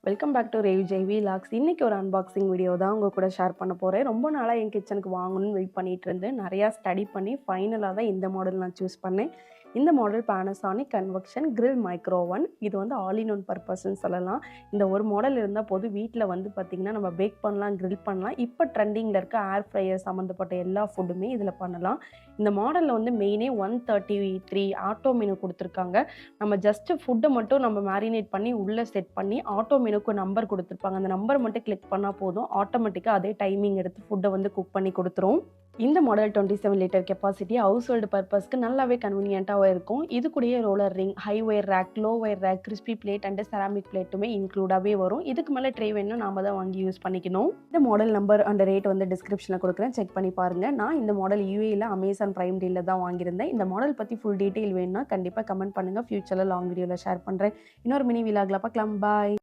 Welcome back to Rev Jaivi logs. இன்னைக்கு ஒரு unboxing video தான் உங்க கூட ஷேர் பண்ண போகிறேன். ரொம்ப நாளாக என் கிச்சனுக்கு வாங்கணும்னு வெயிட் பண்ணிட்டு இருந்தேன். நிறையா ஸ்டடி பண்ணி ஃபைனலாக தான் இந்த மாடல் நான் சூஸ் பண்ணேன். இந்த model Panasonic convection grill micro oven. இது வந்து ஆல் இன் ஒன் பர்பஸ்ன்னு சொல்லலாம். இந்த ஒரு மாடல் இருந்தால் போதும், வீட்டில் வந்து பார்த்திங்கன்னா நம்ம பேக் பண்ணலாம், கிரில் பண்ணலாம். இப்போ ட்ரெண்டிங்கில் இருக்க ஏர் ஃப்ரையர் சம்மந்தப்பட்ட எல்லா ஃபுட்டுமே இதில் பண்ணலாம். இந்த மாடலில் வந்து மெயினே 133 ஆட்டோ மெனு கொடுத்துருக்காங்க. நம்ம ஜஸ்ட்டு ஃபுட்டை மட்டும் நம்ம மேரினேட் பண்ணி உள்ளே செட் பண்ணி ஆட்டோ மெனுக்கு நம்பர் கொடுத்துருப்பாங்க. அந்த நம்பர் மட்டும் கிளிக் பண்ணால் போதும், ஆட்டோமேட்டிக்காக அதே டைமிங் எடுத்து ஃபுட்டை வந்து குக் பண்ணி கொடுத்துரும். இந்த model 27 litre capacity, household பர்பஸ்க்கு நல்லாவே கன்வீனியண்ட்டாக இருக்கும். இது கூடயே roller ring, high wire rack, low wire rack, crispy plate and ceramic பிளேட்டுமே இன்க்ளூடாகவே வரும். இதுக்கு மேலே ட்ரே வேணும் நாம தான் வாங்கி யூஸ் பண்ணிக்கணும். இந்த மாடல் நம்பர் அண்ட் ரேட் வந்து டிஸ்கிரிப்ஷனில் கொடுக்குறேன், செக் பண்ணி பாருங்கள். நான் இந்த மாடல் யூஏயில் அமேசான் பிரைம் டீலில் தான் வாங்கியிருந்தேன். இந்த மாடல் பற்றி ஃபுல் டீட்டெயில் வேணும்னா கண்டிப்பாக கமெண்ட் பண்ணுங்கள். ஃபியூச்சரில் லாங் வீடியோவில் ஷேர் பண்ணுறேன். இன்னொரு மினி விலாகில் பார்க்கலாம். பாய்.